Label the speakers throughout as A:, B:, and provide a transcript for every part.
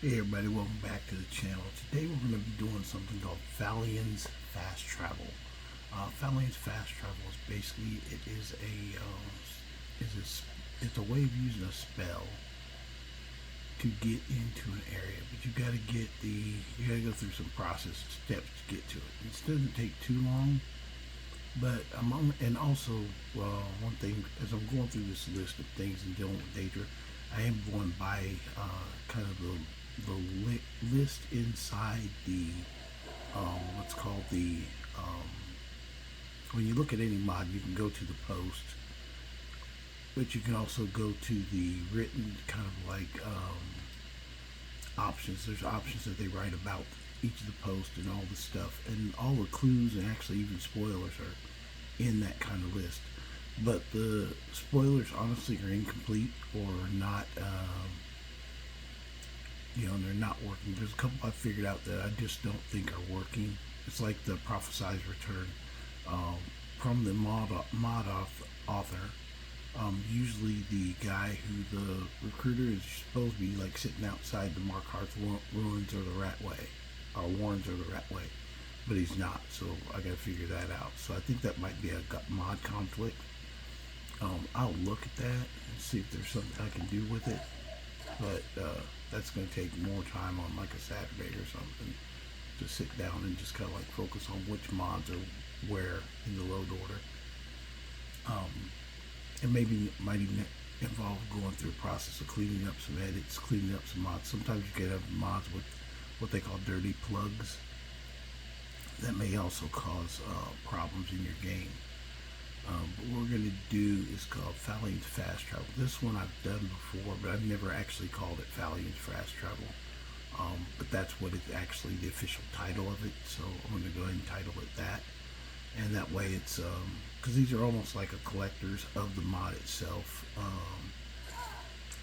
A: Hey everybody, welcome back to the channel. Today we're going to be doing something called Falion's Fast Travel. Falion's Fast Travel is basically it's a way of using a spell to get into an area, but you got to go through some process steps to get to it. It doesn't take too long, but and also one thing as I'm going through this list of things and dealing with Daedra, I am going by kind of the list inside the what's called the when you look at any mod, you can go to the post, but you can also go to the written kind of like options. There's options that they write about each of the posts and all the stuff, and all the clues and actually even spoilers are in that kind of list. But the spoilers honestly are incomplete or not. They're not working. There's a couple I figured out that I just don't think are working. It's like the prophesized return from the mod author. Usually the guy who the recruiter is supposed to be like sitting outside the Markarth ruins or the Ratway, or Warrens or the Ratway, but he's not. So I got to figure that out. So I think that might be a mod conflict. I'll look at that and see if there's something I can do with it, but that's going to take more time on like a Saturday or something to sit down and just kind of like focus on which mods are where in the load order. And maybe it might even involve going through a process of cleaning up some edits, cleaning up some mods. Sometimes you get mods with what they call dirty plugs that may also cause problems in your game. But what we're going to do is called Falion's Fast Travel. This one I've done before, but I've never actually called it Falion's Fast Travel. But that's what it's actually the official title of it. So I'm going to go ahead and title it that. And that way it's, because these are almost like a collectors of the mod itself.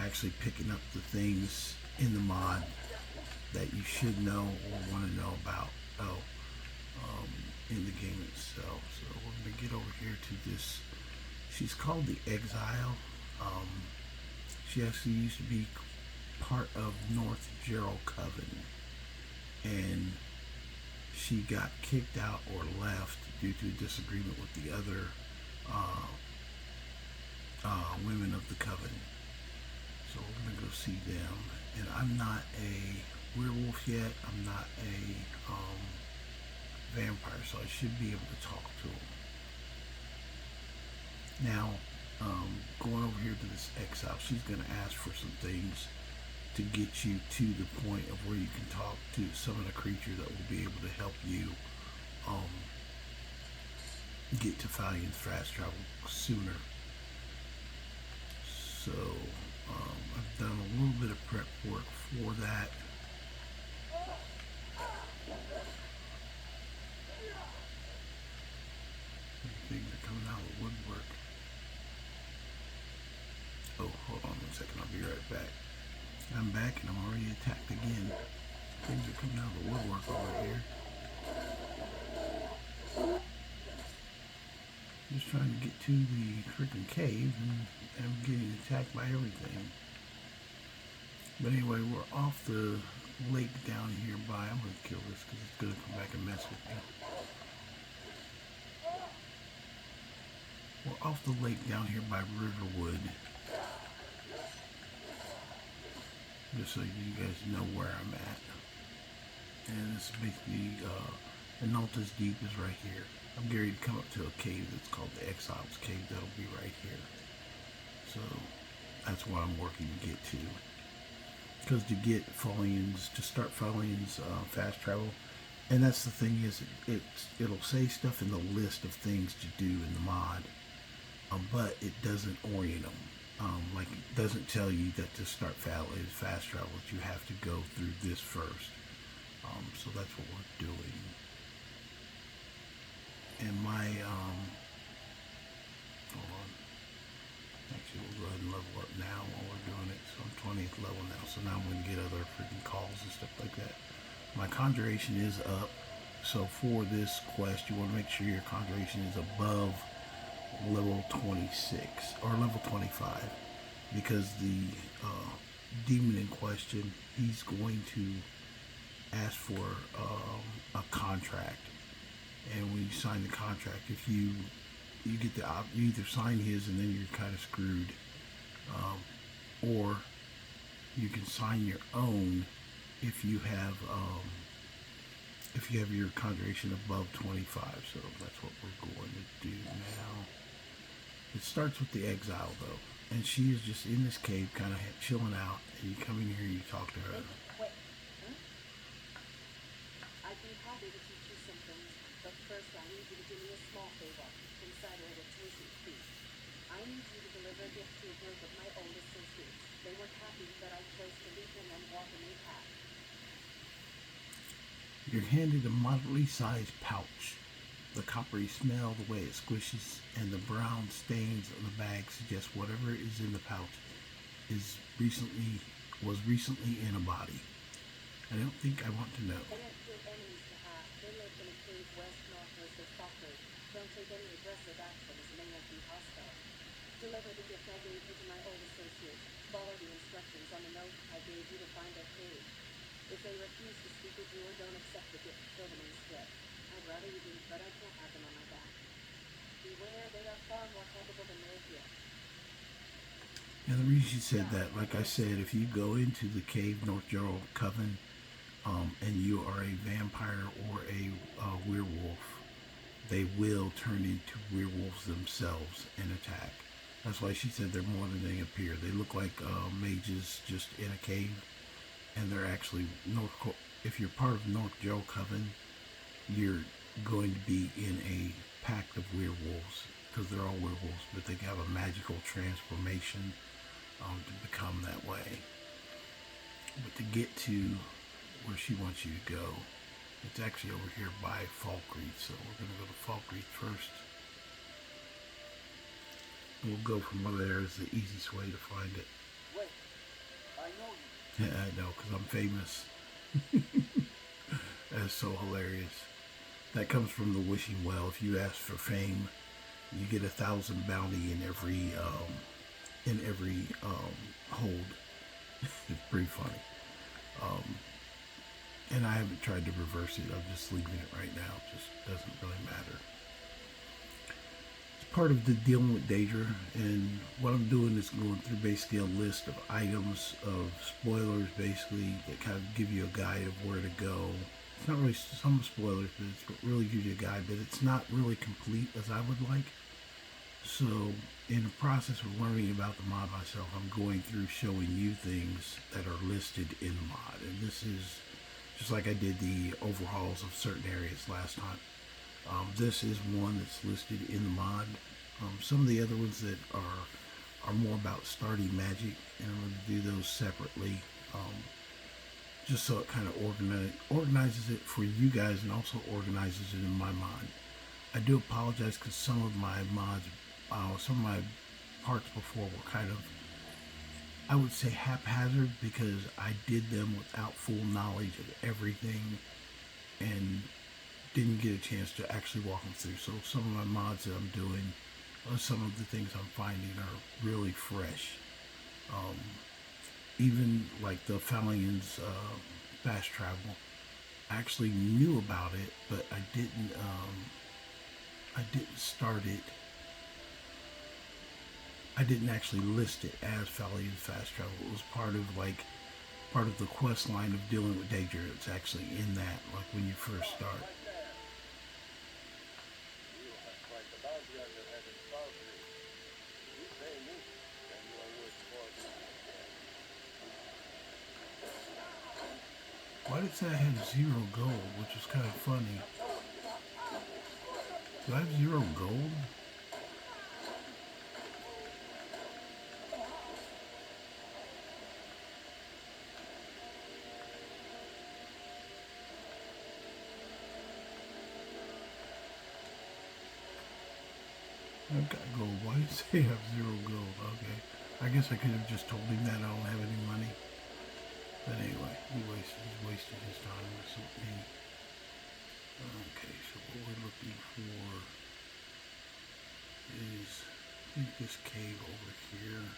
A: Actually picking up the things in the mod that you should know or want to know about. In the game itself. So we're going to get over here to this. She's called the Exile. She actually used to be part of North Gerald Coven, and she got kicked out or left due to a disagreement with the other women of the Coven. So we're going to go see them. And I'm not a werewolf yet. I'm not a vampire, so I should be able to talk to him. Now, going over here to this exile, she's going to ask for some things to get you to the point of where you can talk to some of the creatures that will be able to help you get to Falion's Fast Travel sooner. So, I've done a little bit of prep work for that. Things are coming out of the woodwork. Oh, hold on 1 second, I'll be right back. I'm back and I'm already attacked again. Things are coming out of the woodwork over here. Just trying to get to the freaking cave and I'm getting attacked by everything. But anyway, we're off the lake down here by, I'm going to kill this because it's going to come back and mess with me. We're off the lake down here by Riverwood. Just so you guys know where I'm at. And this is basically, Anulta's Deep is right here. I'm getting ready to come up to a cave that's called the Exiles Cave. That'll be right here. So, that's what I'm working to get to. Because to start Falion's fast travel, and that's the thing is, it'll say stuff in the list of things to do in the mod. But it doesn't orient them. Like it doesn't tell you that to start Falion's fast travel that you have to go through this first. So that's what we're doing. And my hold on. Actually, we'll go ahead and level up now while we're doing it. So I'm 20th level now. So now I'm going to get other freaking calls and stuff like that. My conjuration is up. So for this quest, you want to make sure your conjuration is above level 26 or level 25, because demon in question, he's going to ask for a contract, and when you sign the contract, if you get you either sign his and then you're kind of screwed, or you can sign your own if you have your conjuration above 25. So that's what we're going to do now. It starts with the exile though, and she is just in this cave, kind of chilling out. And you come in here, and you talk to her.
B: Wait, huh? I'd be happy to teach you some things, but first I need you to do me a small favor, inside a chosen feat. I need you to deliver a gift to a group of my old associates. They were happy that I chose to leave them and walk a new path.
A: You're handed a moderately sized pouch. The coppery smell, the way it squishes, and the brown stains on the bag suggest whatever is in the pouch was recently in a body. I don't think I want to know.
B: They aren't good enemies to have. They live in a cave northwest of Falkirk. Don't take any aggressive action as may not be hostile. Deliver the gift I gave you to my old associates. Follow the instructions on the note I gave you to find their cave. If they refuse to speak with you or don't accept the gift, kill them instead. I'd rather you didn't, but I can't have them on my back. Beware, they are far more capable than Napier.
A: And the reason she said that, like I said, if you go into the cave North Jarl Coven, and you are a vampire or a werewolf, they will turn into werewolves themselves and attack. That's why she said they're more than they appear. They look like mages just in a cave, and they're actually if you're part of North Jarl Coven, you're going to be in a pack of werewolves, because they're all werewolves, but they have a magical transformation to become that way. But to get to where she wants you to go, it's actually over here by Falkreath, so we're going to go to Falkreath first. We'll go from over there as the easiest way to find it.
B: Wait, I know you.
A: Yeah, I know, because I'm famous. That's so hilarious. That comes from the Wishing Well. If you ask for fame, you get 1,000 bounty in every hold. It's pretty funny. And I haven't tried to reverse it. I'm just leaving it right now. It just doesn't really matter. It's part of the dealing with Daedra, and what I'm doing is going through basically a list of items, of spoilers, basically, that kind of give you a guide of where to go. It's not really some spoilers, but it really gives you a guide, but it's not really complete as I would like. So, in the process of learning about the mod myself, I'm going through showing you things that are listed in the mod. And this is just like I did the overhauls of certain areas last time. This is one that's listed in the mod. Some of the other ones that are more about starting magic, and I'm going to do those separately. Just so it kind of organizes it for you guys, and also organizes it in my mod. I do apologize because some of my mods, some of my parts before were kind of, I would say, haphazard, because I did them without full knowledge of everything and didn't get a chance to actually walk them through. So some of my mods that I'm doing, some of the things I'm finding are really fresh. Even like the Falion's fast travel, I actually knew about it, but I didn't start it. I didn't actually list it as Falion's fast travel. It was part of the quest line of dealing with Daedra. It's actually in that, like when you first start. Why did it say I had 0 gold, which is kind of funny? Do I have 0 gold? I've got gold. Why did it say I have 0 gold? Okay. I guess I could have just told him that I don't have any money. But anyway, he's wasting his time with something. Okay, so what we're looking for is, I think, this cave over here.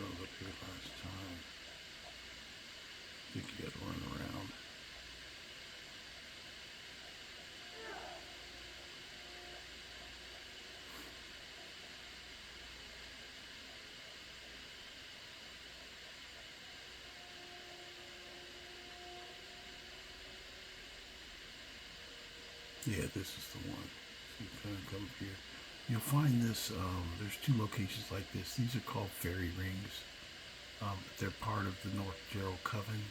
A: I was up here last time. I think you gotta run around. Yeah, this is the one. So you kind of come up here. You'll find this, there's two locations like this. These are called fairy rings. They're part of the North Gerald Coven.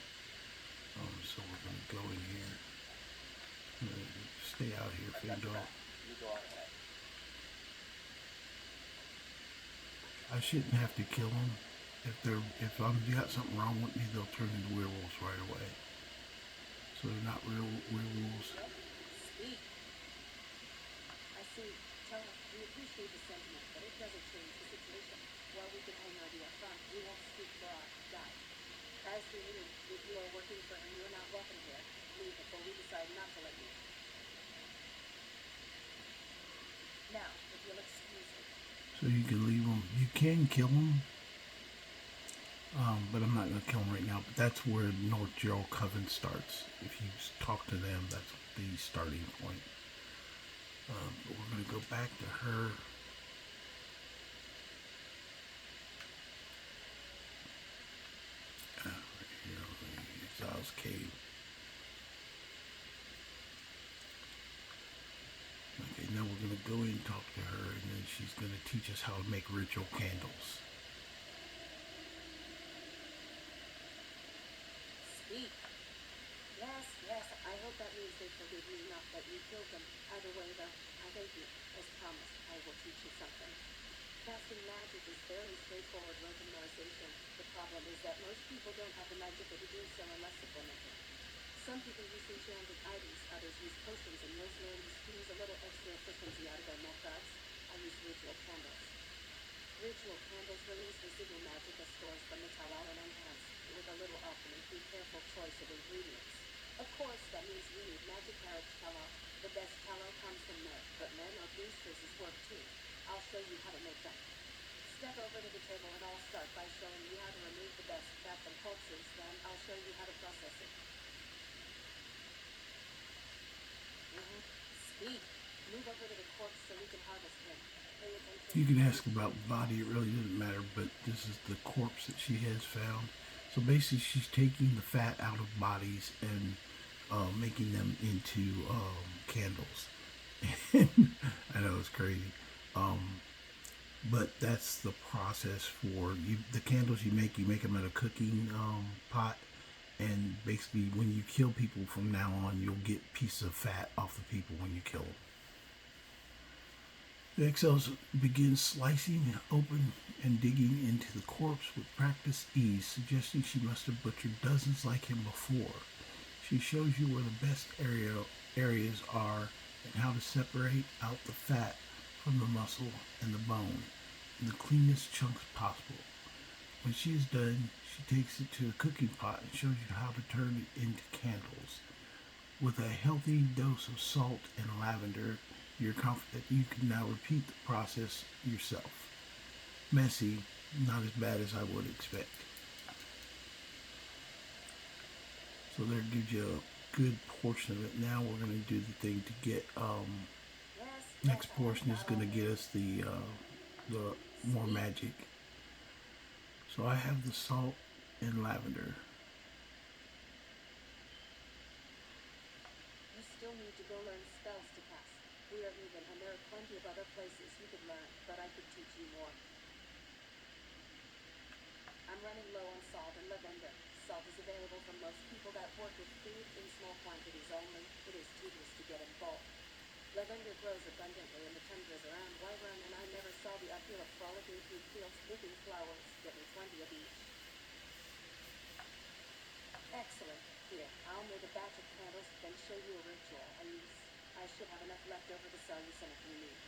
A: So we're going to go in here. Stay out here, Fandor. I shouldn't have to kill them. If I'm got something wrong with me, they'll turn into werewolves right away. So they're not real werewolves.
B: Speak. I see. Tell us, we appreciate the sentiment, but it doesn't change the situation. While we can hang our idea front, we won't speak for our guy. As we knew, if you are working for him, you are not welcome here. Leave before we decide not to let you. Now, if you'll excuse me.
A: So you can leave them. You can kill them. But I'm not going to kill them right now. But that's where North Gerald Coven starts. If you talk to them, that's the starting point. But we're going to go back to her. Right here on the Exiles Cave. Okay, now we're going to go in and talk to her, and then she's going to teach us how to make ritual candles.
B: Speak. Yes, yes, I hope that means they forgive you enough that you killed them. Either way, though, I thank you. As promised, I will teach you something. Casting magic is fairly straightforward rote memorization. The problem is that most people don't have the magic to do so unless supplemented. Some people use enchanted items, others use potions, and most names use a little extra efficiency out of their methods. I use ritual candles. Ritual candles release residual magic as stores from the tallow and enhance with a little alchemy through careful choice of ingredients. Of course, that means we need magic carriage tallow. The best tallow comes from men, but men or boosters work too. I'll show you how to make them. Step over to the table and I'll start by showing you how to remove the best fat from corpses, then I'll show you how to process it. Speak. Move over to the corpse so we can harvest him. Pay attention.
A: You can ask about body, it really doesn't matter, but this is the corpse that she has found. So basically she's taking the fat out of bodies and making them into candles. I know it's crazy. But that's the process for you. The candles you make them at a cooking pot. And basically when you kill people from now on, you'll get pieces of fat off the people when you kill them. The exiles begin slicing open and digging into the corpse with practiced ease, suggesting she must have butchered dozens like him before. She shows you where the best areas are and how to separate out the fat from the muscle and the bone in the cleanest chunks possible. When she is done, she takes it to a cooking pot and shows you how to turn it into candles. With a healthy dose of salt and lavender, you're confident you can now repeat the process yourself. Messy, not as bad as I would expect. So there gives you a good portion of it. Now we're going to do the thing to get, next portion is going to get us the more magic. So I have the salt and lavender.
B: You still need to go learn spells to cast. We are even, and there are plenty of other places you could learn, but I could teach you more. I'm running low on salt and lavender. Salt is available from most people that work with food in small quantities only. It is tedious to get in bulk. Lavender grows abundantly in the tundras around Wyvern, and I never saw the appeal of frolicking through fields picking flowers. Get me 20 of each. Excellent. Here, I'll make a batch of candles, then show you a ritual I use. I should have enough left over to sell you some if you need.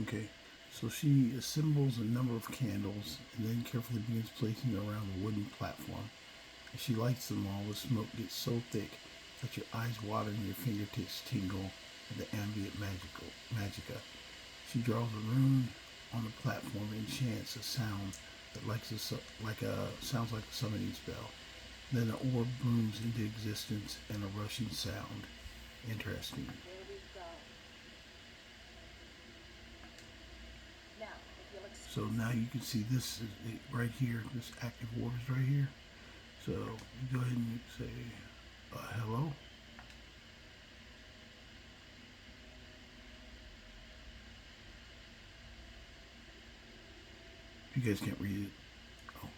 A: Okay, so she assembles a number of candles and then carefully begins placing them around the wooden platform. As she lights them all, the smoke gets so thick that your eyes water and your fingertips tingle at the ambient magica. She draws a rune on the platform and chants a sound like a sounds like a summoning spell. Then an orb booms into existence and a rushing sound. Interesting.
B: Here we go. Now, if you'll
A: So
B: excuse
A: now
B: me.
A: you can see this is right here. This active orb is right here. So you go ahead and say hello. You guys can't read it. Oh,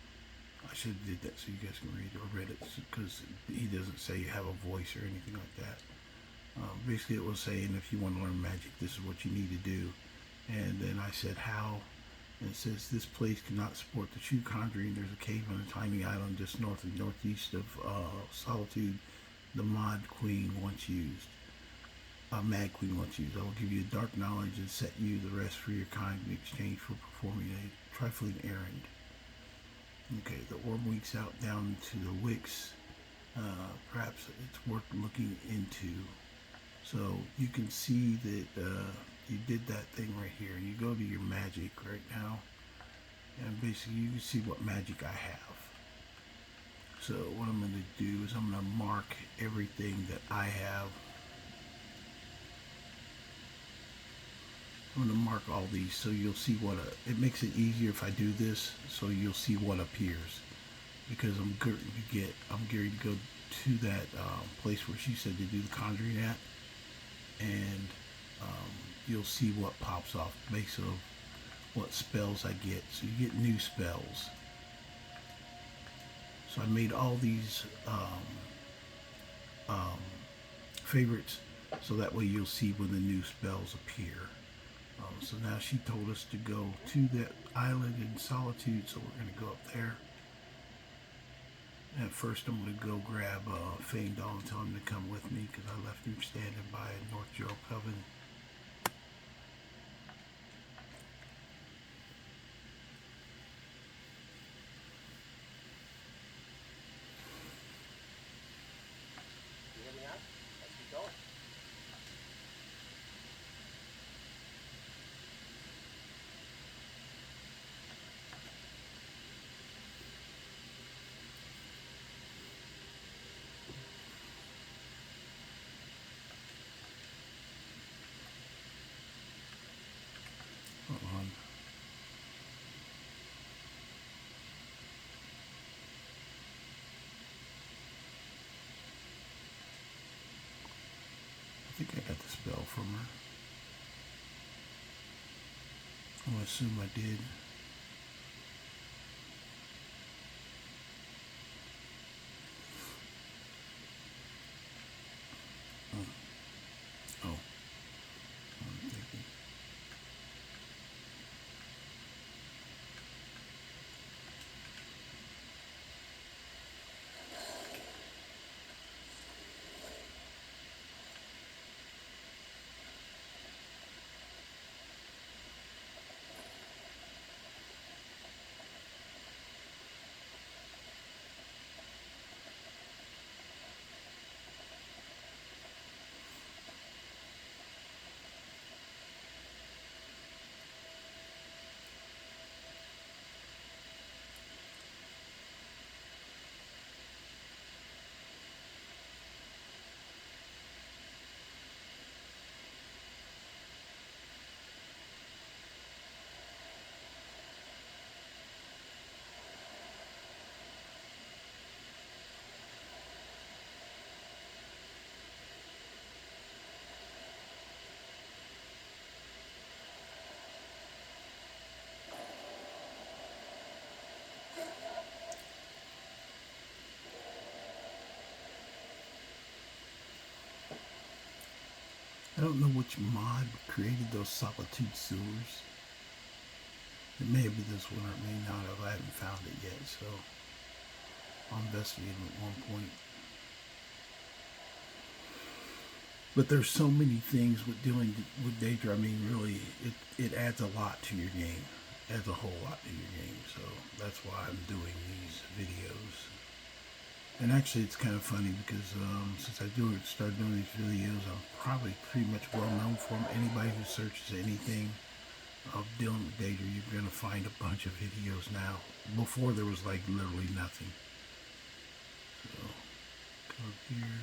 A: I should have did that so you guys can read it or read it because he doesn't say you have a voice or anything like that. Basically, it was saying if you want to learn magic, this is what you need to do. And then I said how. And it says this place cannot support the true conjuring. There's a cave on a tiny island just north and northeast of Solitude. The Mod Queen once used. Mad Queen once used. I will give you dark knowledge and set you the rest for your kind in exchange for performing a trifling errand. Okay, the orb winks out down to the wicks. Perhaps it's worth looking into. So you can see that you did that thing right here. You go to your magic right now, and basically you can see what magic I have. So what I'm going to do is I'm going to mark everything that I have. I'm going to mark all these so you'll see what it makes it easier if I do this, so you'll see what appears. Because I'm gearing to go to that place where she said to do the conjuring at, and you'll see what pops off based on what spells I get. So you get new spells. So I made all these favorites so that way you'll see when the new spells appear. So now she told us to go to that island in Solitude, so we're going to go up there. At first I'm going to go grab Falion and tell him to come with me because I left him standing by North Gerald Coven.
C: You hear me out? Let's keep going.
A: Hold on. I think I got the spell from her. I'm going to assume I did. Oh. I'm thinking. I don't know which mod created those Solitude sewers. It may have been this one or it may not have. I haven't found it yet, so I'll investigate them at one point. But there's so many things with dealing with Daedra. I mean, really, it adds a lot to your game. It adds a whole lot to your game. So that's why I'm doing these videos. And actually, it's kind of funny because since I started doing these videos, I'm probably pretty much well known for them. Anybody who searches anything of dealing with Daedra, you're gonna find a bunch of videos now. Before there was like literally nothing. So go here.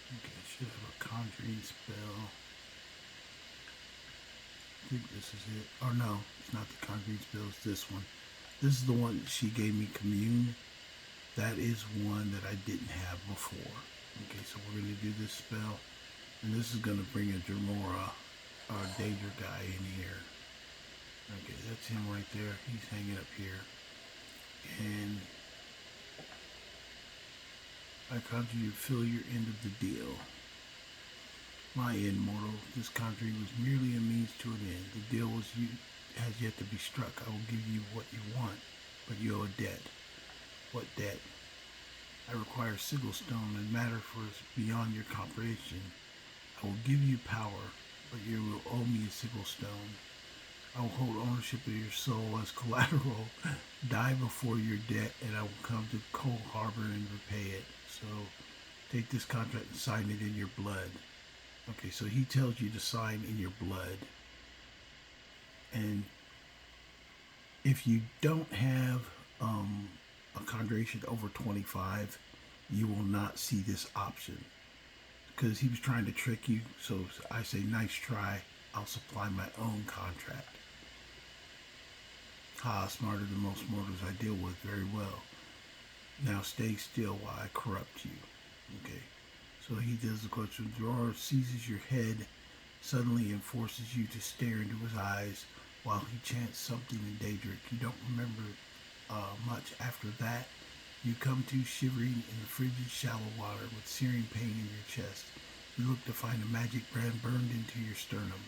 A: Okay, I should have a conjuring spell. I think this is it. Or no, it's not the conjuring spell, it's this one. This is the one she gave me, Commune. That is one that I didn't have before. Okay, so we're going to do this spell. And this is going to bring a Dremora or Daedra guy in here. Okay, that's him right there. He's hanging up here. And I conjure you to fill your end of the deal. My end, mortal. This conjuring was merely a means to an end. The deal has yet to be struck. I will give you what you want, but you owe a debt. What debt? I require Sigilstone and matter for beyond your comprehension. I will give you power, but you will owe me a Sigilstone. I will hold ownership of your soul as collateral. Die before your debt, and I will come to Cold Harbor and repay it. So, take this contract and sign it in your blood. Okay, so he tells you to sign in your blood. And if you don't have a conjuration over 25, you will not see this option. Because he was trying to trick you. So I say, nice try. I'll supply my own contract. Ha, smarter than most mortals I deal with. Very well. Now stay still while I corrupt you. Okay. So he does the question. The drawer seizes your head suddenly and forces you to stare into his eyes while he chants something in Daedric. You don't remember much after that. You come to shivering in the frigid shallow water with searing pain in your chest. You look to find a magic brand burned into your sternum.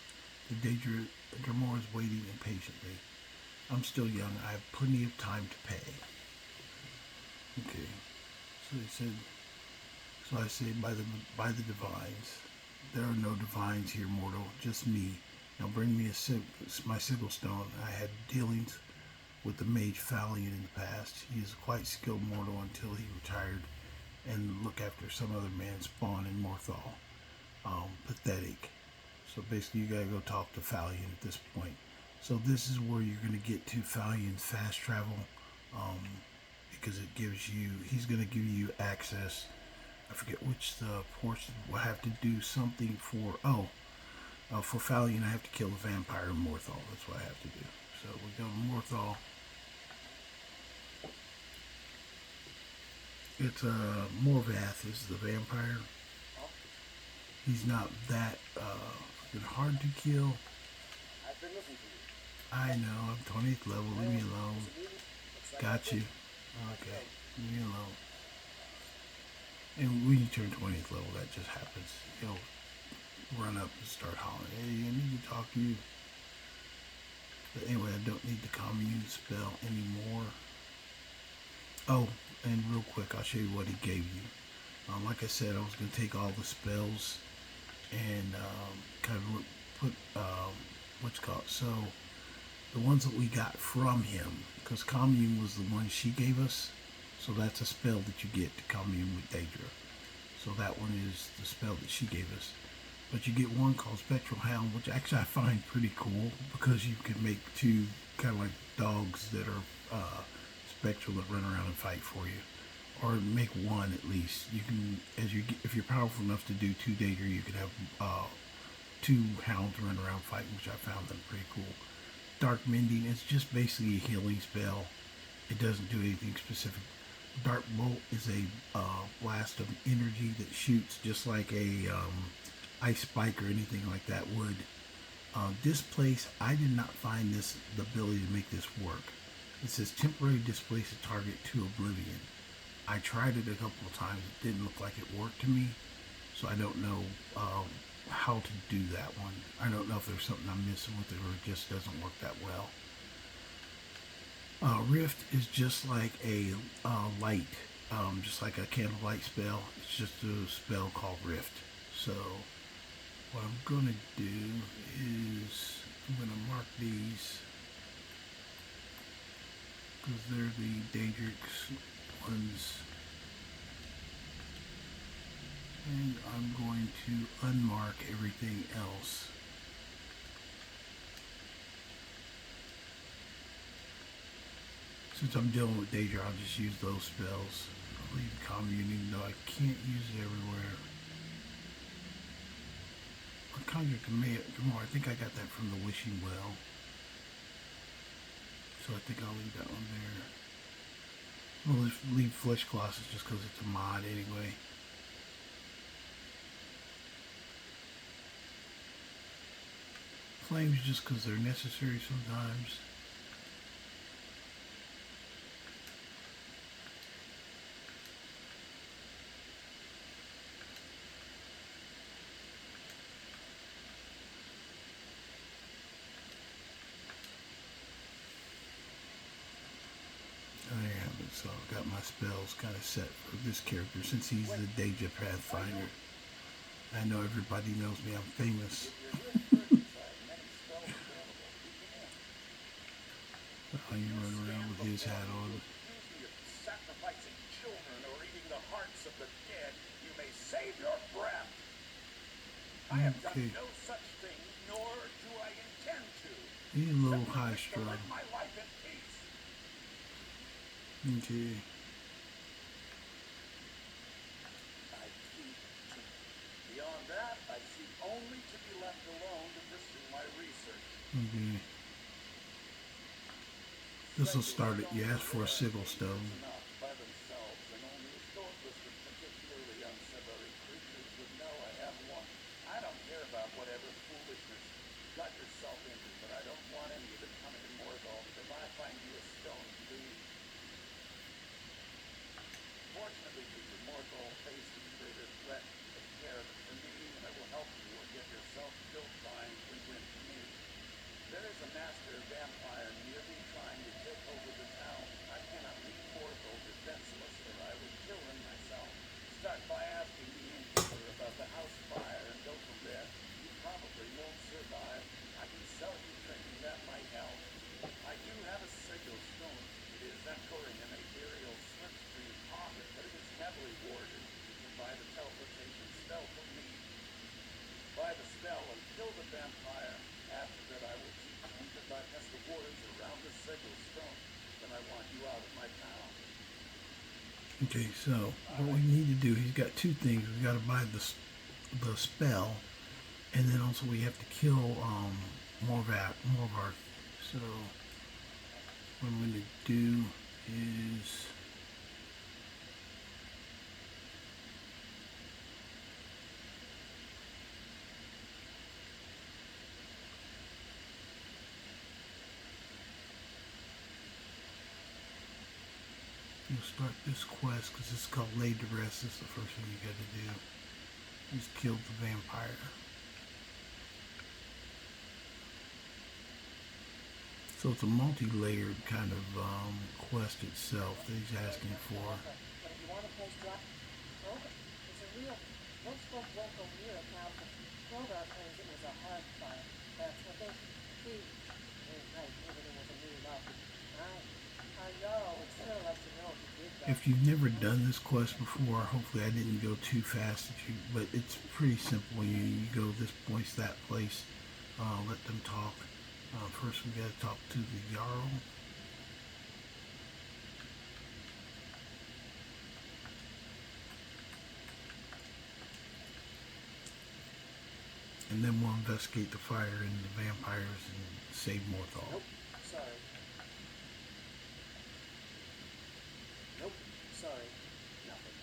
A: The Dremora is waiting impatiently. I'm still young. I have plenty of time to pay. Okay. So he said. So I say, by the divines. There are no divines here, mortal. Just me. Now bring me my Sigilstone. I had dealings with the mage Falion in the past. He is a quite skilled mortal until he retired and look after some other man's spawn in Morthal. Pathetic. So basically you gotta go talk to Falion at this point. So this is where you're gonna get to Falion's fast travel, because it gives you, he's gonna give you access. I forget which the portion. We'll have to do something for, for Falion I have to kill a vampire in Morthal. That's what I have to do. So we go to Morthal. It's Morvath is the vampire. He's not that hard to kill.
C: I've been looking for you.
A: I know, I'm 20th level, leave me alone. Got you. Okay, leave me alone. And when you turn 20th level, that just happens. He'll run up and start hollering, hey, I need to talk to you. But anyway, I don't need the commune spell anymore. Oh, and real quick, I'll show you what he gave you. Like I said, I was going to take all the spells and kind of put, what's it called? So, the ones that we got from him, because commune was the one she gave us. So that's a spell that you get to commune with Daedra. So that one is the spell that she gave us. But you get one called Spectral Hound, which actually I find pretty cool because you can make two kind of like dogs that are spectral that run around and fight for you, or make one at least. You can, if you're powerful enough to do two Daedra, you can have two hounds run around fighting, which I found them pretty cool. Dark Mending, it's just basically a healing spell. It doesn't do anything specific. Dark Bolt is a blast of energy that shoots just like a ice spike or anything like that would. Displace, I did not find the ability to make this work. It says temporarily displace a target to oblivion. I tried it a couple of times. It didn't look like it worked to me, so I don't know how to do that one. I don't know if there's something I'm missing with it or it just doesn't work that well. Rift is just like a light, just like a candlelight spell. It's just a spell called Rift. So what I'm going to do is I'm going to mark these because they're the Daedric ones. And I'm going to unmark everything else. Since I'm dealing with Daedra, I'll just use those spells. I'll leave commune even though I can't use it everywhere. I conjured Gamora. I think I got that from the Wishing Well. So I think I'll leave that one there. We'll just leave Flesh Colossus just because it's a mod anyway. Flames just because they're necessary sometimes. There you have it. So I've got my spells kind of set for this character since he's the Daedra Pathfinder. I know everybody knows me. I'm famous. You run around with his hat on.
C: Sacrificing children or eating the hearts of the dead, you may save your breath. I have done no such thing, nor do I intend to.
A: He's a little high strung.
C: Live my life in peace.
A: Okay.
C: Beyond that, I seek only to be left alone to pursue my research.
A: Okay. This will start it. You ask for a sigil stone.
C: By themselves, and only a thoughtless and particularly unsavory creatures would know I have one. I don't care about whatever foolishness you got yourself into, but I don't want any of it coming to Morthal if I find you a stone, please. Fortunately for you, Morthal faces a greater threat of care than for me, and I will help you or get yourself killed trying to win for me. There is a master vampire near me trying to take over the town. I cannot leave Morthal defenseless, or I would kill him myself. Start by asking the innkeeper about the house fire and go from there. You probably won't survive. I can sell you training that might help. I do have a sigil stone. It is echoing an ethereal slipstream pocket, but it is heavily warded. You can buy the teleportation spell from me. Buy the spell and kill the vampire. After that, I will teach him to bypass the wardens around the sigil stone. Then I want you out of my town.
A: Okay, so what we need to do, he's got two things. We got to buy the spell, and then also we have to kill Morvar. So what I'm going to do is you'll start this quest because it's called Lay to Rest. This is the first thing you got to do. Just kill the vampire. So it's a multi-layered kind of quest itself that he's asking for.
B: But if you want a place drop, okay. It's a real, most folk won't go near it now, but Rogar claims it was a hard fire. That's what they see. Right, everything was a new love. Our Jarl would still like to know if you did that.
A: If you've never done this quest before, hopefully I didn't go too fast at you, but it's pretty simple. You go this place, that place, let them talk. First we got to talk to the Jarl. And then we'll investigate the fire and the vampires and save Morthal.
C: Nope, sorry. Nope, sorry. Nothing.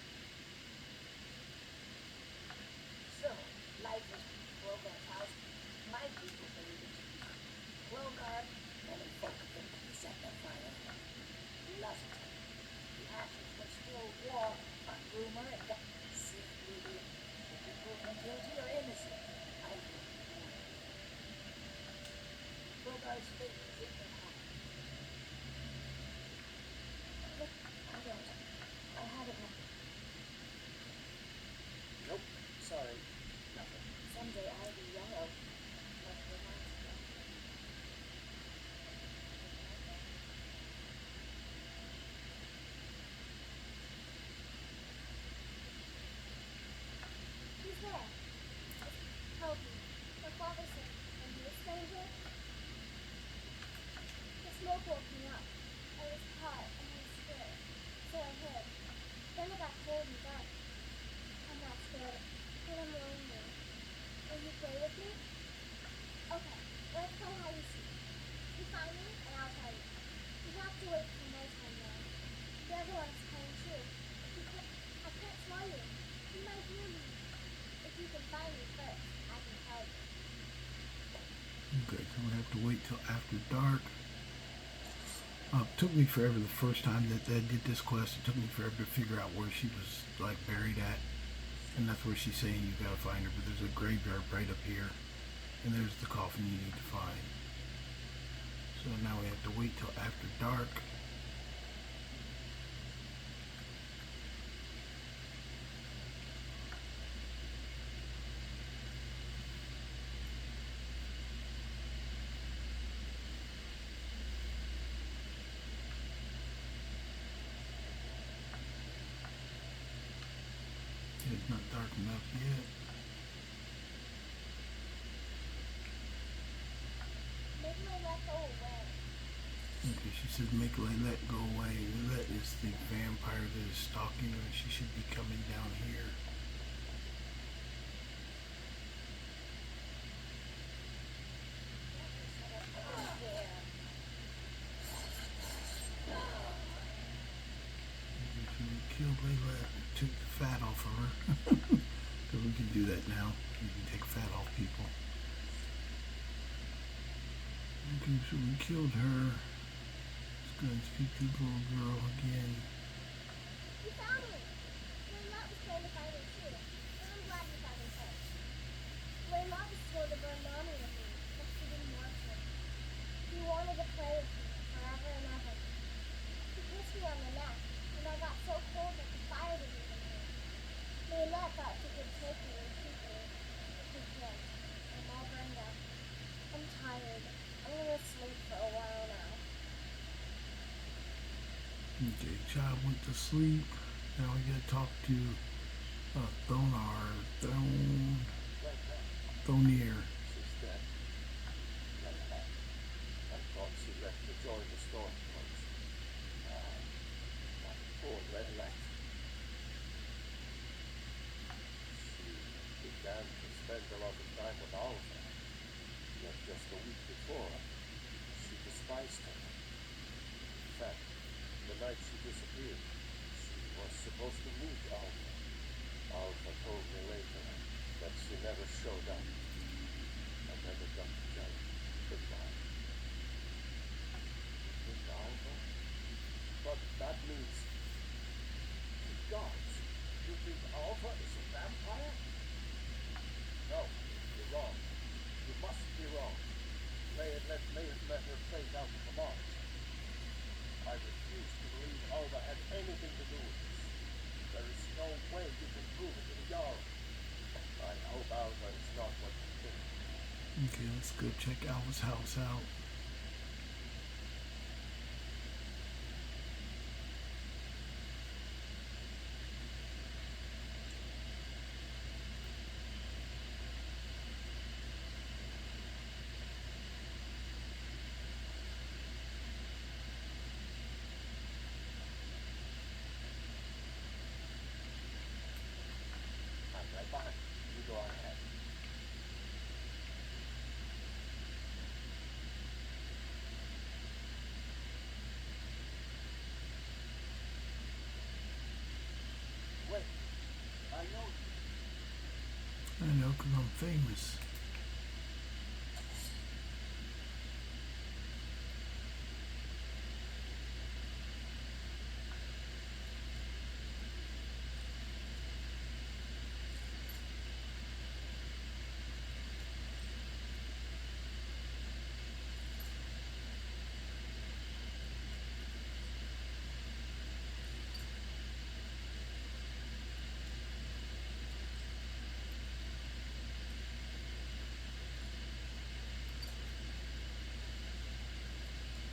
B: So, life is Rogar's house. My people believe it. Rogar, many folk think he set the fire. Lust. The ashes were still warm, but rumor and that simply the people guilty or innocent. I don't know. Rogar's fate is in their hands. Look, I don't. I haven't.
C: Nope, sorry. Nothing.
B: Someday I'll be yellow. But we're not together.
D: play with me? Okay, let's play hide and seek. You find me, and I'll tell you. You have to wait till nighttime, though. The other one's playing too. I can't tell you. You might hear me. If you can find me first, I can tell you.
A: Okay, so we have to wait till after dark. It took me forever the first time that I did this quest. It took me forever to figure out where she was like buried at, and that's where she's saying you gotta find her. But there's a graveyard right up here, and there's the coffin you need to find. So now we have to wait till after dark. It's not dark enough yet.
D: Make my let go away.
A: Okay, she says make Laylet go away. Laylet is the vampire that is stalking her. She should be coming down here. So we killed Laylet and took the fat off of her. Because we can do that now. We can take fat off people. Okay, so we killed her. Let's go and speak to the little girl again.
D: You found me! Layla was trying to find me too. And I'm glad you found me first. Layla was told to burn mommy with me, but she didn't want to. He wanted to play with me forever and ever. He kissed me on the neck, and I got so cold that the fire didn't even hurt. Layla thought she could take me and keep me, but she can't. I'm all burned up. I'm tired. I'm gonna sleep for a while now.
A: Okay, child went to sleep. Now we gotta talk to Thonier.
C: She's dead. I thought she left to join the stormcloaks. My poor Layla. She began to spend a lot of time with Alpha. Yet just a week before, she despised her. In fact, the night she disappeared, she was supposed to meet Alpha. Alpha told me later that she never showed up. I never got to tell her goodbye. You think Alpha? But that means... Gods, you think Alpha is a vampire? No, you're wrong. You must be wrong. May have let her fade out of the march. I refuse to believe Alva had anything to do with this. There is no way you can prove it to the Jarl. I hope Alva is not what you think.
A: Okay, let's go check Alva's house out.
C: I'm right behind you. You go on ahead. Wait, I know you.
A: I know, because I'm famous.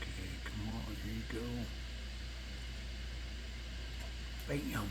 A: Okay, come on, here you go. Bam!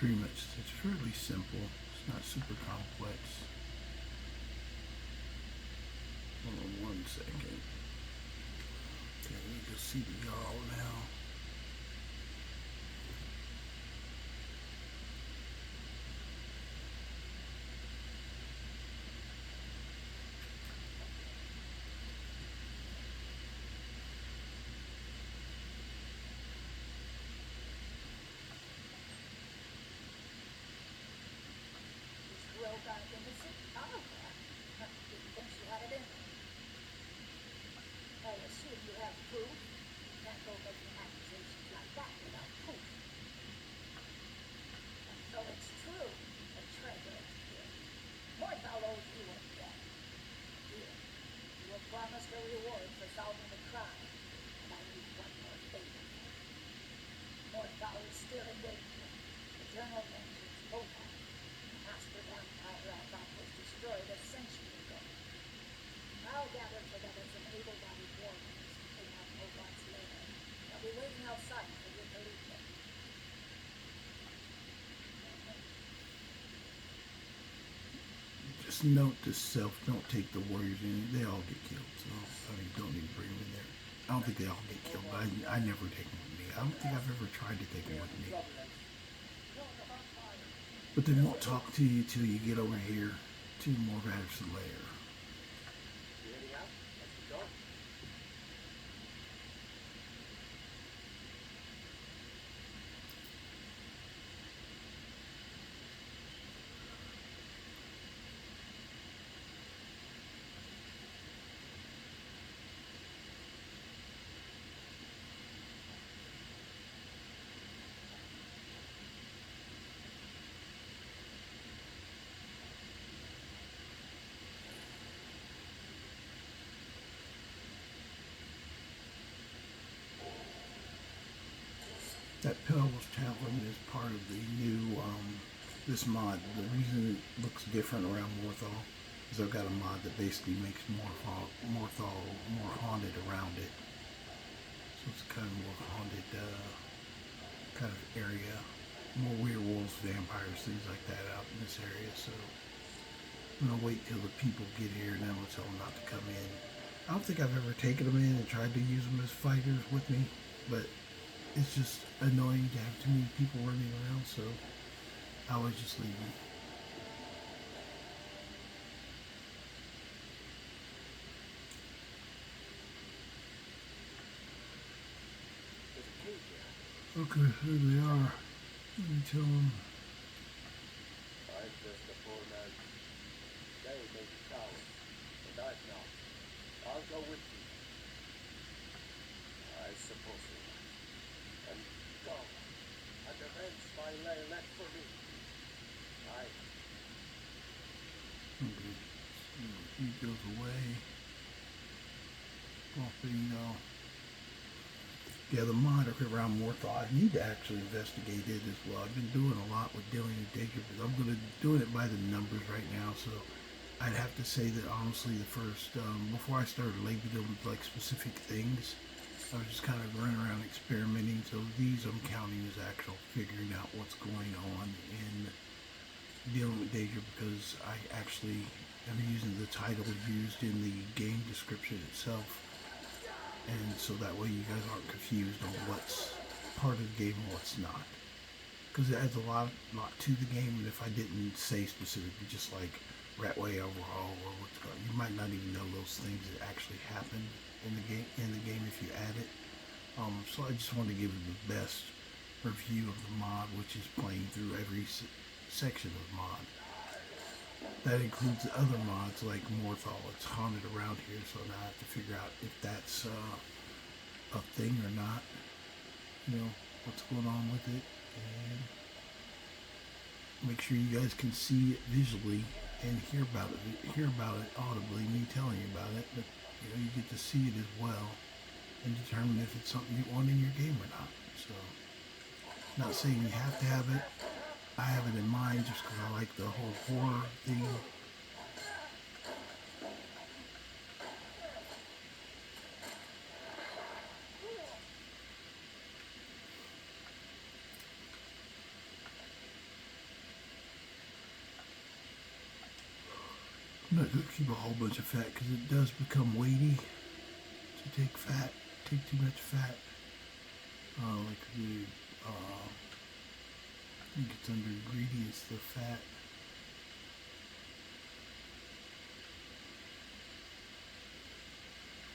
A: Slipstream, it's fairly simple. It's not super complex. Hold on 1 second. Okay, let me go see the Jarl now.
E: Well done, innocent. Oh, didn't think she had it in her. I assume you have proof. You can't go making accusations like that without proof. And so it's true. A treasure here. Morthal owes you a debt. Here. You were promised a reward for solving the crime. And I need one more favor. Morthal is still in danger. The journal mentions Lothar. Master vampire I thought was destroyed a century ago. I'll gather together some able-bodied warriors to clean out Lovar's lair. They'll be waiting outside for you to leave them.
A: Just note to self: don't take the warriors in. They all get killed. So I mean, don't even bring them in there. I don't think they all get killed, but I never take them with me. I don't think I've ever tried to take them with me. But they won't talk to you till you get over here to Morvad's lair.
C: You heading out? Let's go.
A: That Perilous Tavern is part of the new, this mod. The reason it looks different around Morthal is I've got a mod that basically makes Morthal more haunted around it. So it's kind of more haunted kind of area. More werewolves, vampires, things like that out in this area. So I'm going to wait till the people get here and then I'll tell them not to come in. I don't think I've ever taken them in and tried to use them as fighters with me, but it's just annoying to have too many people running around, so I always just leave them.
C: There's a cave here.
A: Okay, here they are. Let me tell them.
C: I'm just a poor man. They may be cowards, but I'm not. I'll go with you. I suppose you will. And go and avenge my lay left for me. I
A: Okay, so he goes away. Off they go. Yeah, the mod around Morthal, I need to actually investigate it as well. I've been doing a lot with dealing with Daedra, but I'm doing it by the numbers right now, so I'd have to say that honestly the first, before I started labeling them with like specific things, I was just kind of running around experimenting. So these I'm counting as actual figuring out what's going on in dealing with Daedra, because I actually am using the title used in the game description itself. And so that way you guys aren't confused on what's part of the game and what's not. Because it adds a lot to the game, and if I didn't say specifically, just like Ratway overhaul or what's going, you might not even know those things that actually happened in the game if you add it. So I just wanted to give it the best review of the mod, which is playing through every section of the mod. That includes other mods like Morthal. It's haunted around here, so now I have to figure out if that's a thing or not. You know, what's going on with it, and make sure you guys can see it visually and hear about it audibly, me telling you about it, but you know, you get to see it as well and determine if it's something you want in your game or not. So, not saying you have to have it. I have it in mind just because I like the whole horror thing. I'm not going to keep a whole bunch of fat because it does become weighty to take too much fat. Like the, I think it's under ingredients, the fat.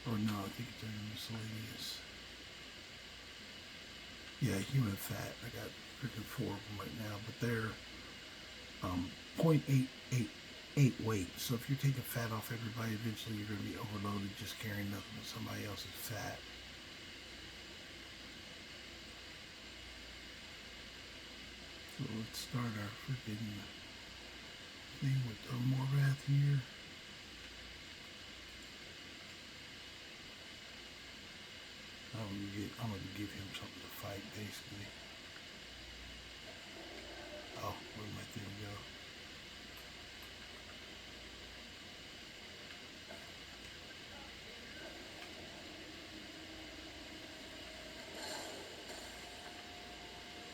A: Or no, I think it's under miscellaneous. Yeah, human fat. I got freaking 4 of them right now, but they're 0.888 weight. So if you're taking fat off everybody, eventually you're going to be overloaded just carrying nothing but somebody else's fat. So let's start our freaking thing with Morvath here. I'm going to give him something to fight, basically. Oh, where'd my thing go?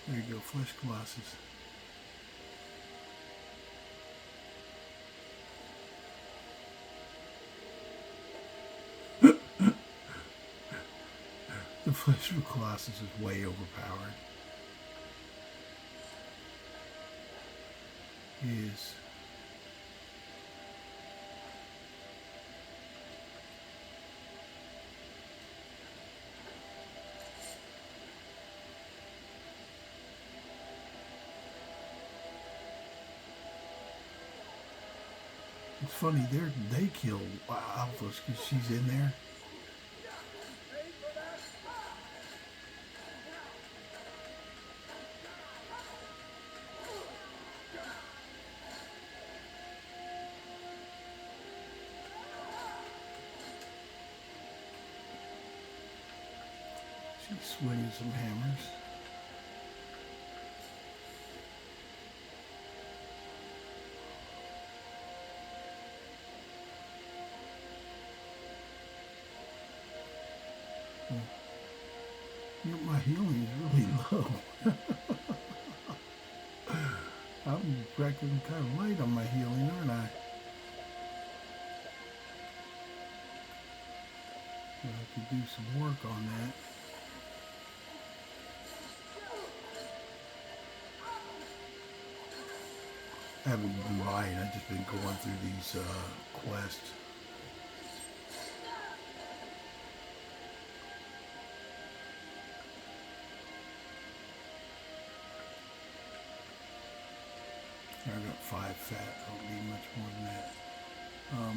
A: There you go, Flesh Colossus. The Flesh Colossus is way overpowered. He is. It's funny, they kill Alphas because she's in there. She's swinging some hammers. You know, my healing is really low. I'm reckoning kind of light on my healing, aren't I? So I could do some work on that. I haven't been buying, I've just been going through these quests. I got 5 fat, I don't need much more than that.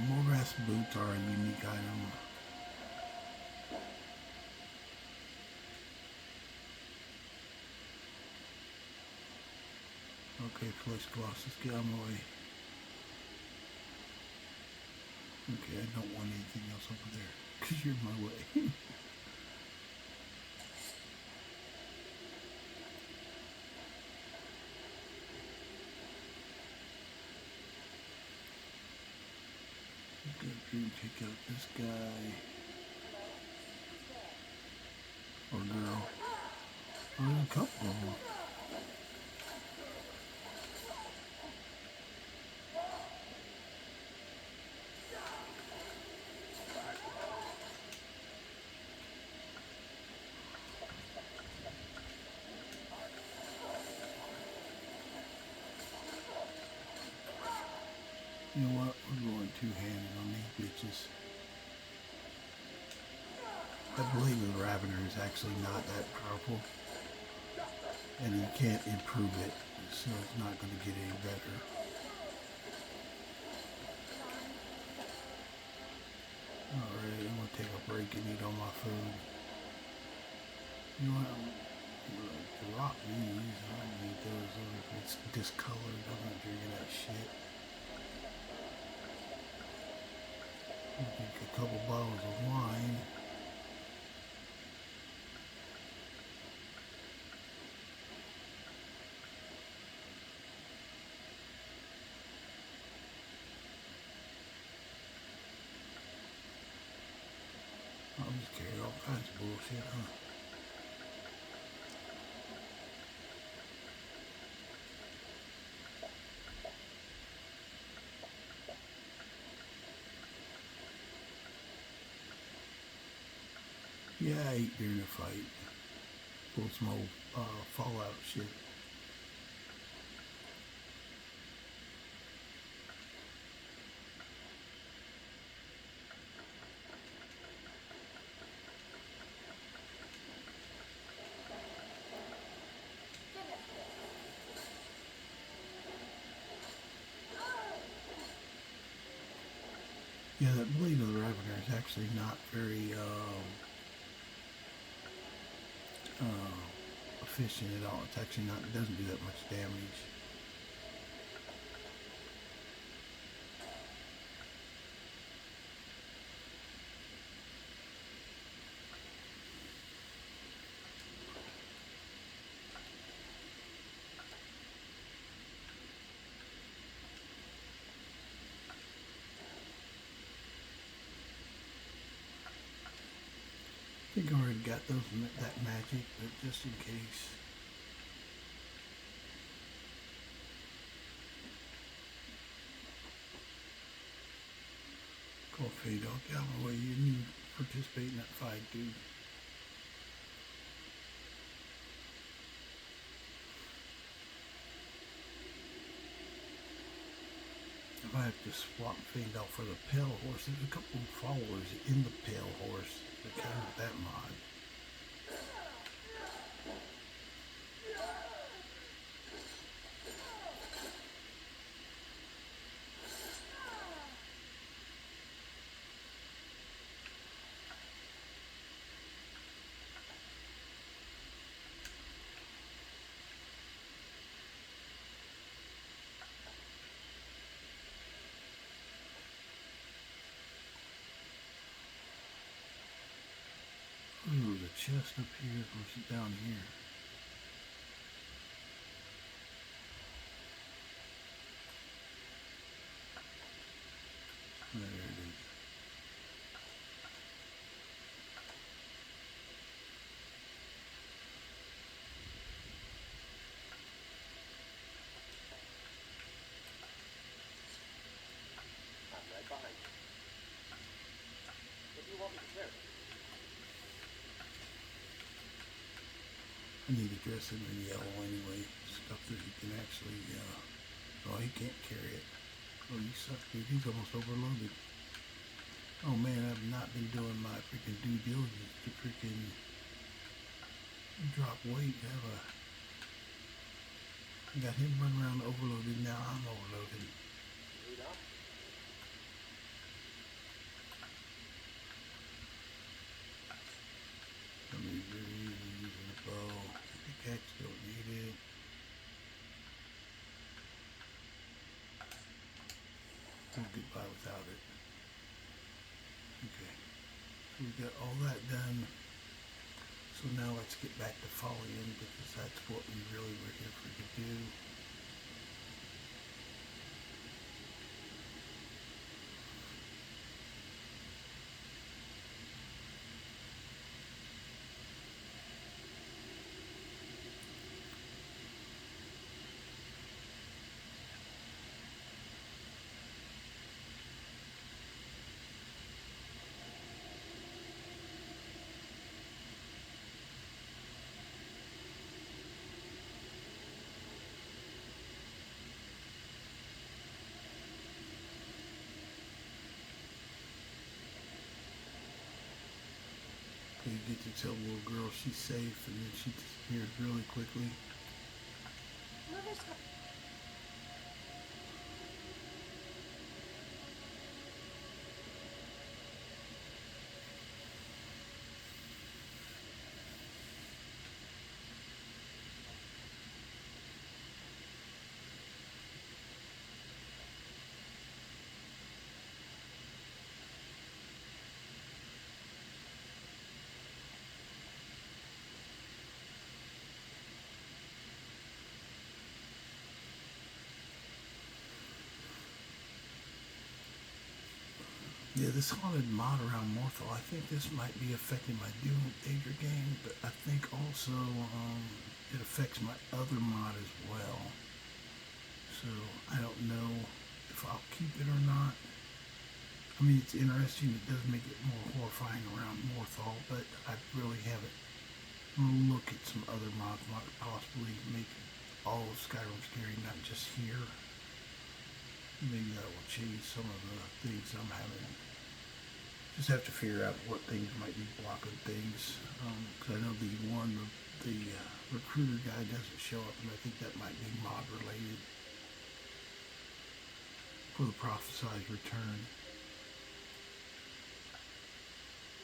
A: Morass boots are a unique item. Okay, Flesh Colossus, get out of my way. Okay, I don't want anything else over there, because you're in my way. Go through and take out this guy. Or girl. Oh, there's a couple of them. You know what? We're going two-handed on these bitches. I believe the Ravener is actually not that powerful. And you can't improve it, so it's not going to get any better. Alright, I'm going to take a break and eat all my food. You know what? The rock these, I don't need those. It's discolored. I'm not drinking that shit. I'll drink a couple bottles of wine. I'll just carry all kinds of bullshit, huh? Yeah, I ate during the fight. Pulled some old Fallout shit.
E: Finish this.
A: Yeah, that Blade of the Ravener is actually not very efficient at all. It's actually not. It doesn't do that much damage. I think I already got that magic, but just in case. Call Fade Dog Galloway. You didn't participate in that fight, dude. I might have to swap Fade Dog for the Pale Horse. There's a couple of followers in the Pale Horse that came with that mod. Ooh, the chest up here, or is it down here? There it is.
C: I'm right behind you. What do you want me to carry?
A: I need to dress him in yellow anyway. Stuff that he can actually, oh, he can't carry it. Oh, you suck, dude. He's almost overloaded. Oh man, I've not been doing my freaking due diligence to freaking drop weight, have I? I got him running around overloaded, now I'm overloaded.
C: Need up?
A: I'm using a bow. Pickaxe, don't need it. I'll get by without it. Okay. So we got all that done. So now let's get back to Falion because that's what we really were here for to do. You get to tell the little girl she's safe, and then she disappears really quickly.
E: Mother's got...
A: Yeah, this haunted mod around Morthal, I think this might be affecting my Daedra game, but I think also it affects my other mod as well. So I don't know if I'll keep it or not. I mean, it's interesting. It does make it more horrifying around Morthal, but I really haven't. I'm gonna look at some other mods that might possibly make all of Skyrim scary, not just here. Maybe that will change some of the things I'm having. Just have to figure out what things might be blocking things. Because I know the recruiter guy doesn't show up, and I think that might be mod related for the prophesied return.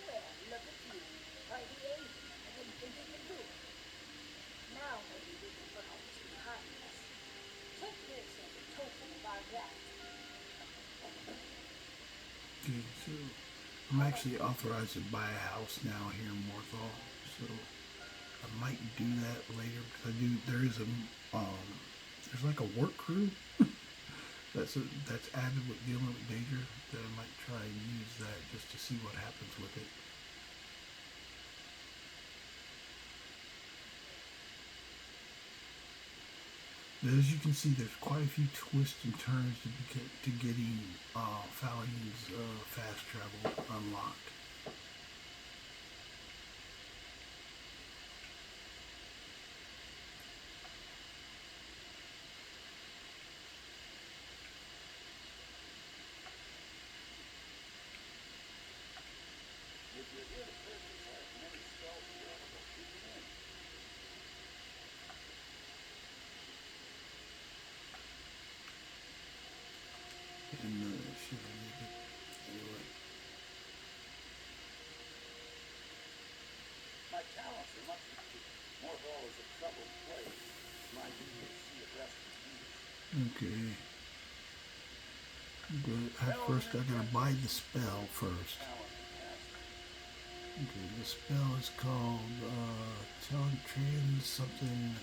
E: Well, look at you. Party A. I didn't think you could do it. Now maybe we can put all this behind us. Take this as a token of our gratitude.
A: Okay, so I'm actually authorized to buy a house now here in Morthal, so I might do that later because there is there's like a work crew that's added with dealing with Daedra that I might try and use that just to see what happens with it. But as you can see, there's quite a few twists and turns to getting Falion's fast travel unlocked.
C: If you're here to purchase, I have many spells available. You can in.
A: And shit, I need it anyway.
C: My talents are much improved. Morthal is a troubled place. My duty is to see it rest in peace.
A: Okay. But first, I gotta buy the spell first.
C: Talent master.
A: Okay, the spell is called Trans something.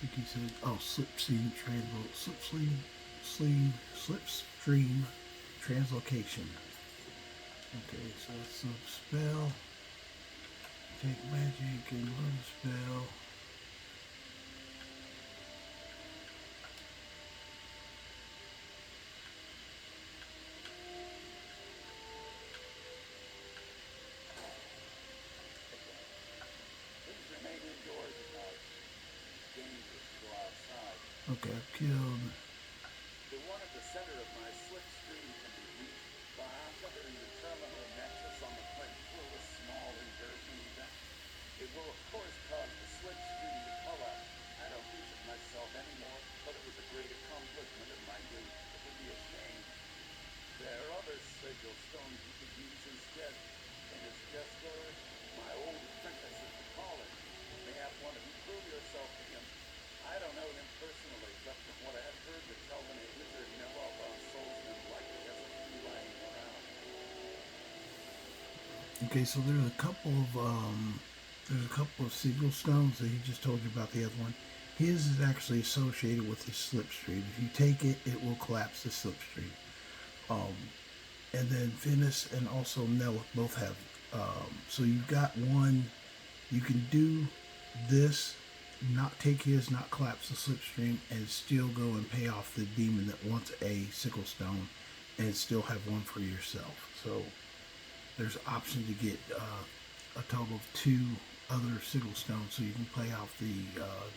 A: I think he said, Slipstream Translocation. Okay, so it's a spell. Take magic and learn the spell.
C: Please remain indoors at night. It's dangerous to go outside.
A: Okay, I've killed.
C: The one at the center of my slipstream can be reached by uncovering the terminal nexus on the point through a small inversion event. It will of course cause the slipstream to collapse. I don't use it myself anymore, but it was a great accomplishment in my youth. It would be a shame. There are other sigil stones you could use instead. And it's just my old apprentice, as we call it. Mayhap want to prove yourself to him. I don't know him personally, but from what I have heard, the Kelvin a wizard never on souls and likely has a few lying around.
A: Okay, so there's a couple of sigil stones that he just told you about. The other one, his is actually associated with his slipstream. If you take it, it will collapse the slipstream. And then Venus and also Nella both have. So you've got one. You can do this, not take his, not collapse the slipstream, and still go and pay off the demon that wants a sickle stone, and still have one for yourself. So there's an option to get a total of 2 other sickle stones, so you can play off the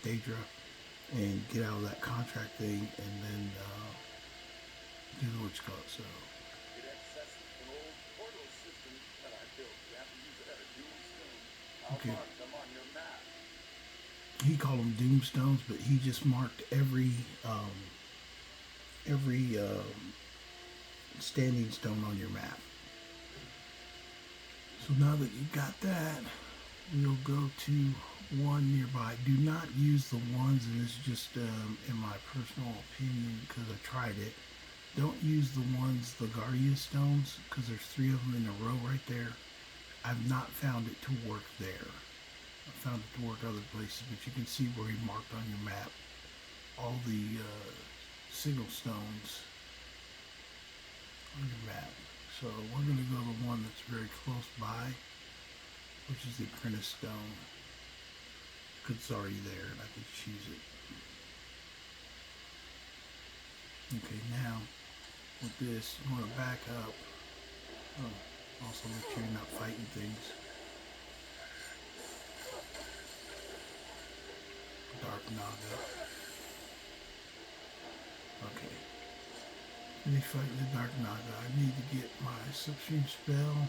A: Daedra and get out of that contract thing, and then do the what you call it. So.
C: It accesses an old portal system that I built. You have to use it at a doom stone. I'll
A: Okay.
C: mark them on your map.
A: He called them doomstones, but he just marked every standing stone on your map. So now that you got that, we'll go to one nearby. Do not use the ones, and this is just in my personal opinion because I tried it. Don't use the ones, the Guardian stones, because there's 3 of them in a row right there. I've not found it to work there. I found it to work other places, but you can see where he marked on your map all the signal stones on your map. So we're going to go to the one that's very close by, which is the apprentice stone, because it's already there and I can choose it. Okay, now with this, you want to back up. Also make sure you're not fighting things. Dark Naga. Okay. Finish fighting the Dark Naga. I need to get my Slipstream spell.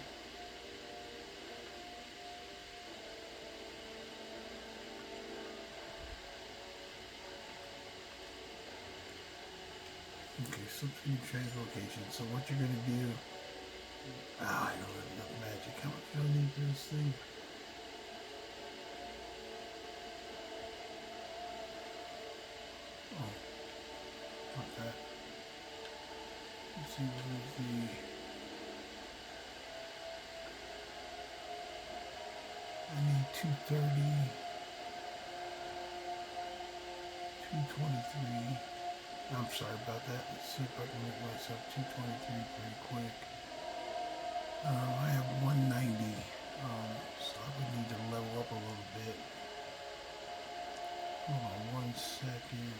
A: Okay, Slipstream Translocation. So what you're gonna do? I don't have enough magic. How much do I need for this thing? Oh, not that. Let's see, what is the... I need 230, 223. I'm sorry about that. Let's see if I can make myself 223 pretty quick. I have 190, so I would need to level up a little bit. Hold on 1 second.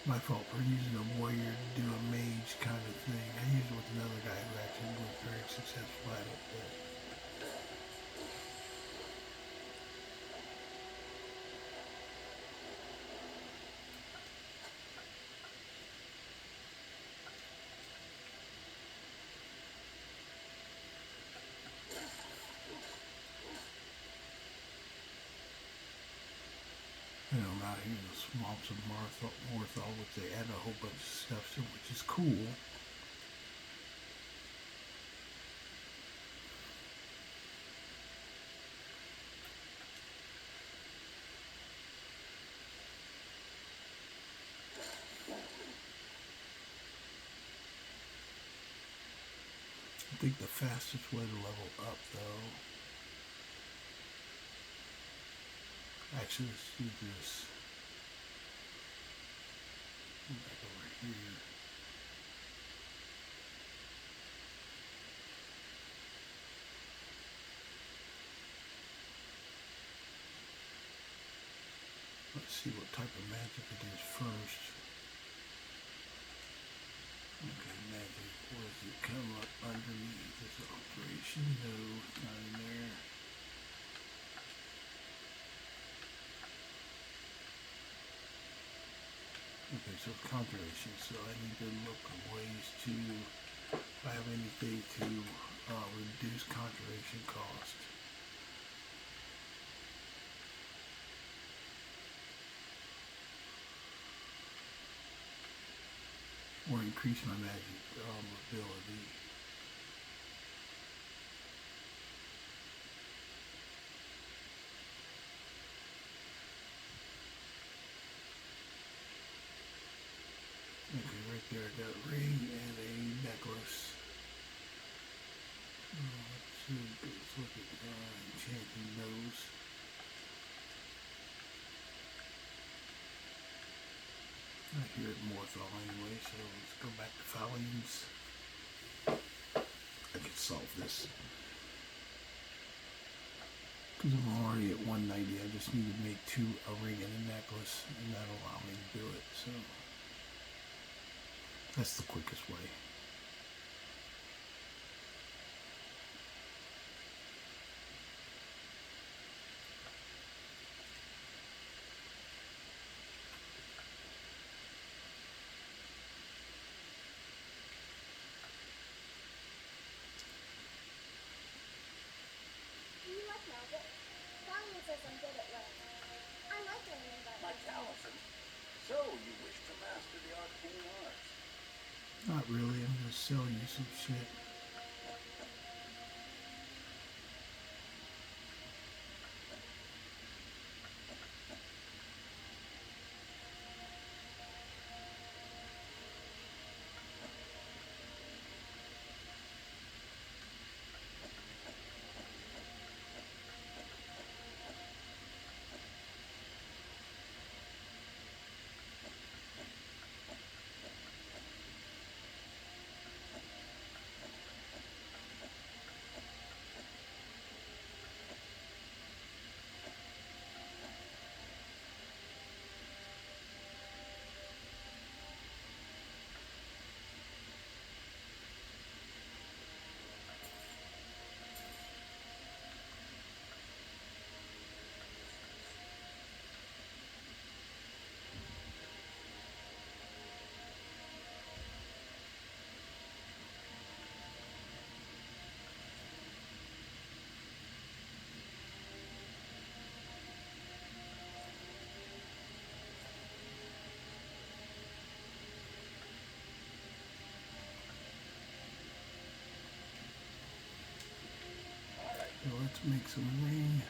A: My fault for using a warrior to do a mage kind of thing. I used it with another guy who actually was very successful at it. But you know, I'm out here in the swamps of Morthal, which they add a whole bunch of stuff to, which is cool. I think the fastest way to level up, though... Actually, let's do this. Go back over here. Let's see what type of magic it is first. Okay, magic. Where does it come up underneath this operation? No, it's not in there. Okay, so conjuration. So I need to look at ways to, if I have anything to reduce conjuration cost. Or increase my magic ability. Okay, right there I got a ring and a necklace. Let's look at enchanting those. Not here at Morthal anyway, so let's go back to Falion's. I can solve this. Because I'm already at 190, I just need to make a ring and a necklace, and that'll allow me to do it, so that's the quickest way.
D: Do you like magic? Falion says I'm good at learning. I like learning about
C: My
D: magic.
C: Taliesin. So, you wish to master the arcane arts?
A: Not really, I'm gonna sell you some shit. to make some ring.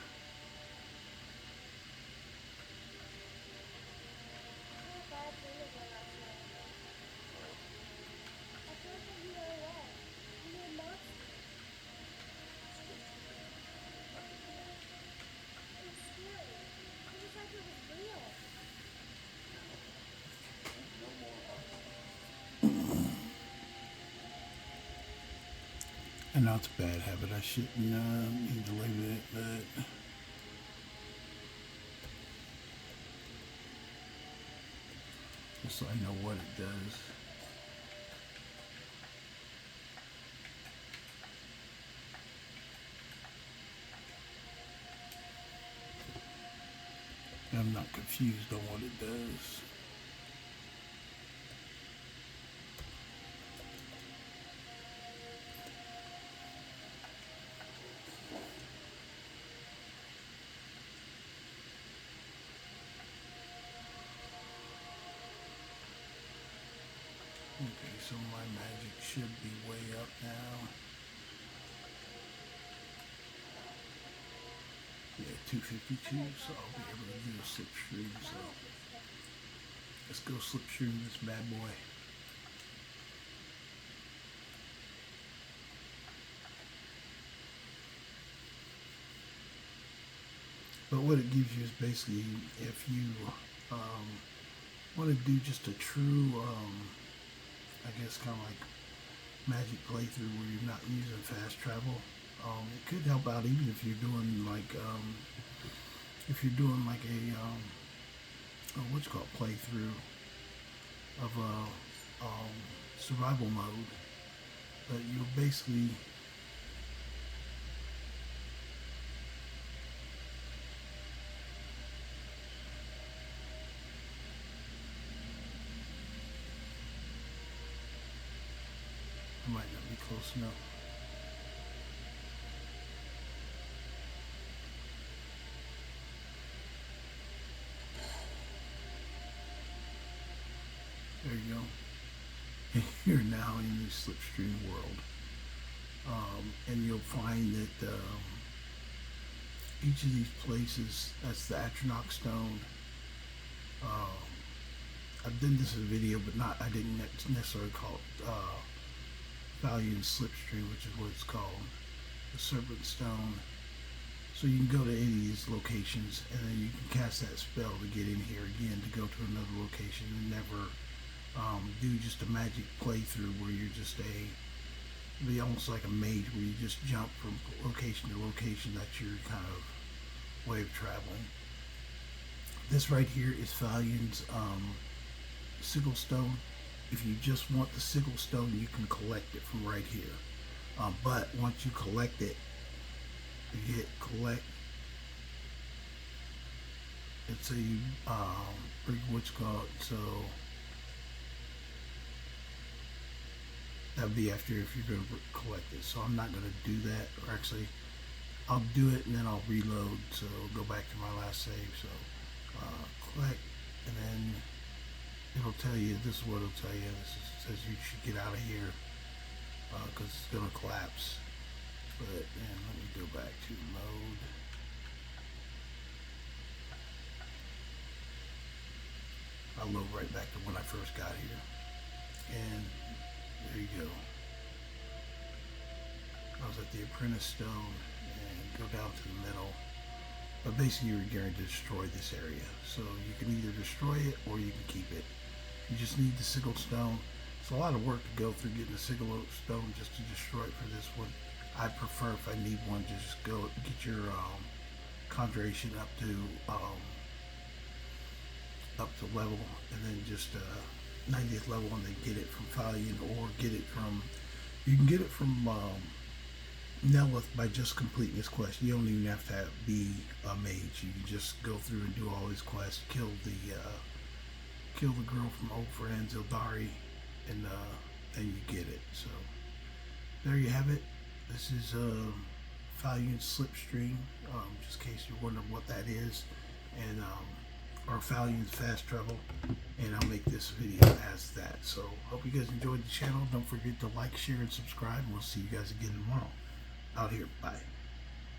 D: I had a bad dream again last night. I felt that you were away. You were monsters. It was scary. It was like it was real.
C: No more us.
A: I know it's a bad habit. I shouldn't need to live with it, but just so I know what it does. I'm not confused on what it does. Okay, so my magic should be way up now. Yeah, 252, so I'll be able to do a slipstream, so let's go slipstream this bad boy. But what it gives you is basically if you want to do just a true, I guess kind of like magic playthrough where you're not using fast travel, it could help out even if you're doing like a what's called playthrough of a survival mode, but you'll basically I might not be close enough. There you go. You're now in the Slipstream world. And you'll find that each of these places, that's the Atronach stone. I've done this in a video, but I didn't necessarily call it Falion Slipstream, which is what it's called. The Serpent Stone. So you can go to any of these locations, and then you can cast that spell to get in here again, to go to another location, and never do just a magic playthrough where you're just be almost like a mage where you just jump from location to location. That's your kind of way of traveling. This right here is Falion's Sigil Stone. If you just want the Sigil Stone, you can collect it from right here. But once you collect it, you hit collect, it's what's called, so that'd be after if you're going to collect it. So I'm not going to do that, or actually I'll do it and then I'll reload, so go back to my last save. So collect, and then it'll tell you, this is what it'll tell you. It says you should get out of here because it's going to collapse. But man, let me go back to mode. I'll load right back to when I first got here. And there you go. I was at the Apprentice Stone, and go down to the middle. But basically you're going to destroy this area. So you can either destroy it or you can keep it. You just need the Sigil Stone. It's a lot of work to go through getting the Sigil Stone just to destroy it for this one. I prefer, if I need one, to just go get your conjuration up to level, and then just 90th level, and then get it from Falion, or get it from, you can get it from Nelith by just completing this quest. You don't even have to be a mage. You can just go through and do all these quests, kill the girl from Old Friends, Ildari, and then you get it. So there you have it. This is Falion Slipstream, just in case you're wondering what that is, and or Falion's fast travel, and I'll make this video as that. So hope you guys enjoyed the channel. Don't forget to like, share, and subscribe, and we'll see you guys again tomorrow. Out here, bye.